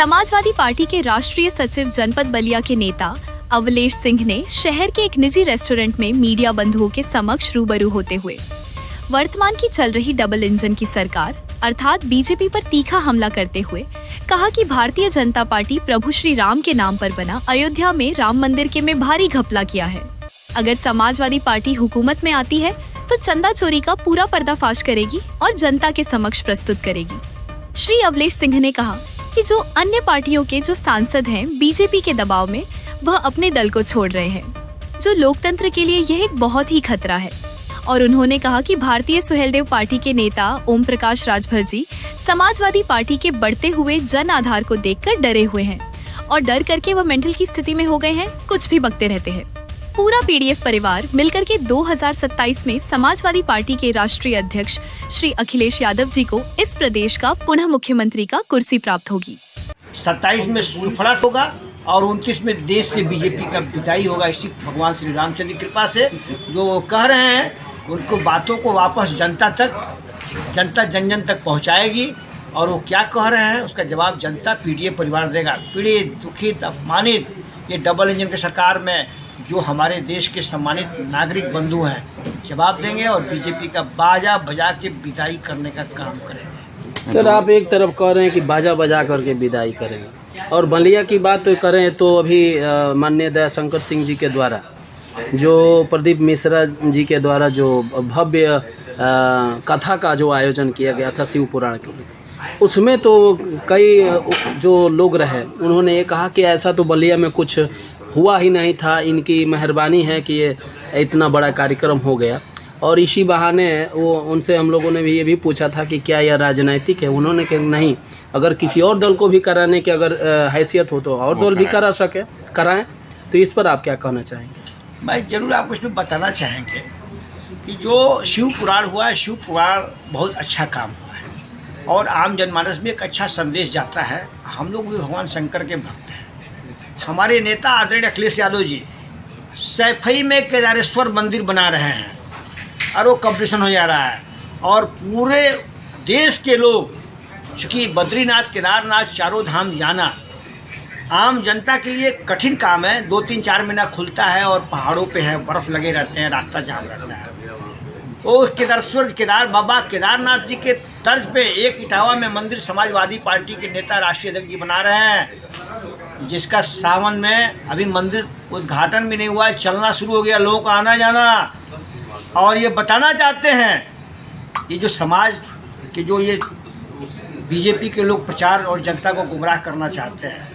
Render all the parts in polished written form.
Samajwadi party के राष्ट्रीय सचिव जनपद बलिया के नेता अवलेश सिंह ने शहर के एक निजी रेस्टोरेंट में मीडिया बंधुओं के समक्ष रूबरू होते हुए वर्तमान की चल रही डबल इंजन की सरकार अर्थात बीजेपी पर तीखा हमला करते हुए कहा कि भारतीय जनता पार्टी प्रभु श्री राम के नाम पर बना अयोध्या में राम मंदिर के में भारी घपला किया है। अगर समाजवादी पार्टी हुकूमत में आती है तो चंदा चोरी का पूरा पर्दाफाश करेगी और जनता के समक्ष प्रस्तुत करेगी। श्री अवलेश सिंह ने कहा कि जो अन्य पार्टियों के जो सांसद हैं बीजेपी के दबाव में वह अपने दल को छोड़ रहे हैं, जो लोकतंत्र के लिए यह एक बहुत ही खतरा है। और उन्होंने कहा कि भारतीय सुहेलदेव पार्टी के नेता ओम प्रकाश राजभर जी समाजवादी पार्टी के बढ़ते हुए जन आधार को देखकर डरे हुए हैं और डर करके वह मेंटल की स्थिति में हो गए हैं, कुछ भी बकते रहते हैं। पूरा पीडीएफ परिवार मिलकर के 2027 में समाजवादी पार्टी के राष्ट्रीय अध्यक्ष श्री अखिलेश यादव जी को इस प्रदेश का पुनः मुख्यमंत्री का कुर्सी प्राप्त होगी। 27 में सुफला होगा और 29 में देश से बीजेपी का विदाई होगा। इसी भगवान श्री रामचंद्र की कृपा से जो कह रहे हैं उनको बातों को वापस जनता जन जन तक पहुंचाएगी और वो क्या कह रहे हैं उसका जवाब जनता पीडीए परिवार देगा। पीड़ित, दुखित, अपमानित ये डबल इंजन की सरकार में जो हमारे देश के सम्मानित नागरिक बंधु हैं जवाब देंगे और बीजेपी का बाजा बजा के विदाई करने का काम करेंगे। सर, आप एक तरफ कह रहे हैं कि बाजा बजा करके विदाई करेंगे और बलिया की बात करें तो अभी माननीय दयाशंकर सिंह जी के द्वारा जो प्रदीप मिश्रा जी के द्वारा जो भव्य कथा का जो आयोजन किया गया था शिव पुराण के, उसमें तो कई जो लोग रहे उन्होंने ये कहा कि ऐसा तो बलिया में कुछ हुआ ही नहीं था, इनकी मेहरबानी है कि ये इतना बड़ा कार्यक्रम हो गया। और इसी बहाने वो उनसे हम लोगों ने भी ये भी पूछा था कि क्या यह राजनीतिक है। उन्होंने कहा नहीं, अगर किसी और दल को भी कराने की अगर हैसियत हो तो और दल भी कराएं। तो इस पर आप क्या कहना चाहेंगे? मैं जरूर आपको इसमें बताना चाहेंगे कि जो शिव पुराण हुआ है, शिव पुराण बहुत अच्छा काम हुआ है और आम जनमानस में एक अच्छा संदेश जाता है। हम लोग भी भगवान शंकर के भक्त हैं। हमारे नेता आदरणीय अखिलेश यादव जी सैफई में केदारेश्वर मंदिर बना रहे हैं और वो कंपटीशन हो जा रहा है और पूरे देश के लोग, चूँकि बद्रीनाथ केदारनाथ चारों धाम जाना आम जनता के लिए कठिन काम है। 2-3-4 महीना खुलता है और पहाड़ों पे है, बर्फ़ लगे रहते हैं, रास्ता जाम रहता है। तो केदार बाबा केदारनाथ जी के तर्ज पे एक इटावा में मंदिर समाजवादी पार्टी के नेता राष्ट्रीय अध्यक्ष जी बना रहे हैं, जिसका सावन में अभी मंदिर उद्घाटन भी नहीं हुआ है, चलना शुरू हो गया, लोगों का आना जाना। और ये बताना चाहते हैं ये जो समाज के जो ये बीजेपी के लोग प्रचार और जनता को गुमराह करना चाहते हैं,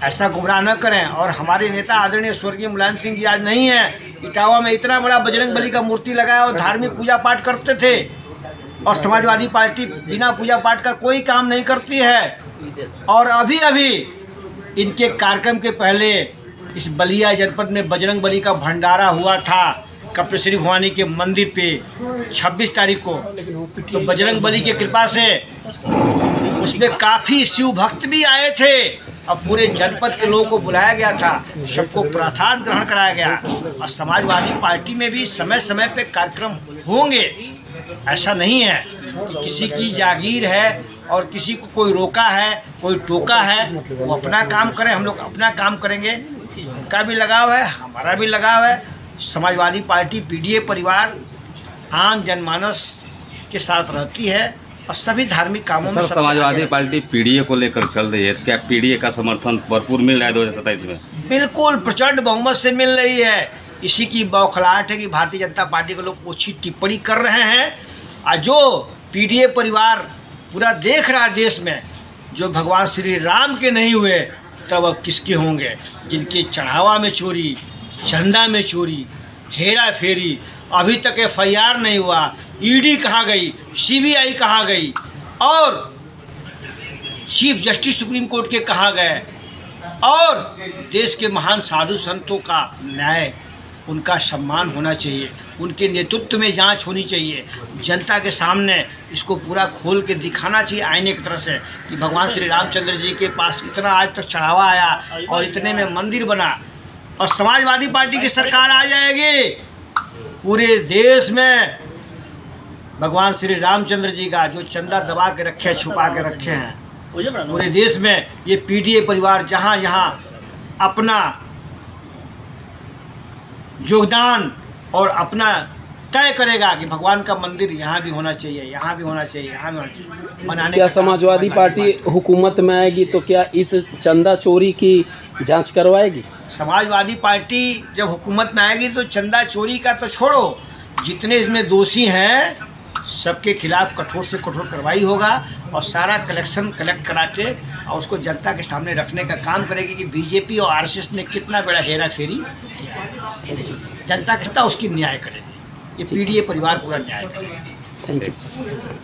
ऐसा गुमराह न करें। और हमारे नेता आदरणीय स्वर्गीय मुलायम सिंह जी आज नहीं है, इटावा में इतना बड़ा बजरंग बली का मूर्ति लगाया और धार्मिक पूजा पाठ करते थे और समाजवादी पार्टी बिना पूजा पाठ का कोई काम नहीं करती है। और अभी इनके कार्यक्रम के पहले इस बलिया जनपद में बजरंग बली का भंडारा हुआ था कपिलेश्वरी भवानी के मंदिर पे 26 तारीख को। तो बजरंग बली की कृपा से उसमें काफ़ी शिव भक्त भी आए थे और पूरे जनपद के लोगों को बुलाया गया था, सबको प्रसाद ग्रहण कराया गया। और समाजवादी पार्टी में भी समय समय पे कार्यक्रम होंगे। ऐसा नहीं है कि किसी की जागीर है और किसी को कोई रोका है, कोई टोका है। वो अपना काम करें, हम लोग अपना काम करेंगे। उनका भी लगाव है, हमारा भी लगाव है। समाजवादी पार्टी पीडीए परिवार आम जनमानस के साथ रहती है और सभी धार्मिक कामों में। समाजवादी पार्टी पीडीए को लेकर चल रही है, क्या पीडीए का समर्थन भरपूर मिल रहा है 2027 में? बिल्कुल प्रचंड बहुमत से मिल रही है। इसी की बौखलाहट है कि भारतीय जनता पार्टी के लोग ओछी टिप्पणी कर रहे हैं और जो पीडीए परिवार पूरा देख रहा है देश में, जो भगवान श्री राम के नहीं हुए तब अब किसके होंगे? जिनके चढ़ावा में चोरी, झंडा में चोरी, हेरा फेरी, अभी तक FIR नहीं हुआ। ईडी कहाँ गई, CBI कहाँ गई और चीफ जस्टिस सुप्रीम कोर्ट के कहाँ गए? और देश के महान साधु संतों का न्याय, उनका सम्मान होना चाहिए, उनके नेतृत्व में जांच होनी चाहिए। जनता के सामने इसको पूरा खोल के दिखाना चाहिए आईने की तरह से कि भगवान श्री रामचंद्र जी के पास इतना आज तक चढ़ावा आया और इतने में मंदिर बना और समाजवादी पार्टी की सरकार आ जाएगी। पूरे देश में भगवान श्री रामचंद्र जी का जो चंदा दबा के रखे, छुपा के रखे हैं, पूरे देश में ये पीडीए परिवार जहाँ यहाँ अपना योगदान और अपना तय करेगा कि भगवान का मंदिर यहाँ भी होना चाहिए, यहाँ भी होना चाहिए, यहाँ भी होना चाहिए, मनाने क्या का काम समाजवादी पार्टी हुकूमत में आएगी तो क्या इस चंदा चोरी की जांच करवाएगी? समाजवादी पार्टी जब हुकूमत में आएगी तो चंदा चोरी का तो छोड़ो, जितने इसमें दोषी हैं सबके खिलाफ कठोर से कठोर कार्रवाई होगा और सारा कलेक्शन कलेक्ट करा के और उसको जनता के सामने रखने का काम करेगी कि बीजेपी और आरएसएस ने कितना बड़ा हेरा फेरी किया है। जनता कितना उसकी न्याय करेगी, ये पीडीए परिवार पूरा न्याय करेगा। Thank you sir.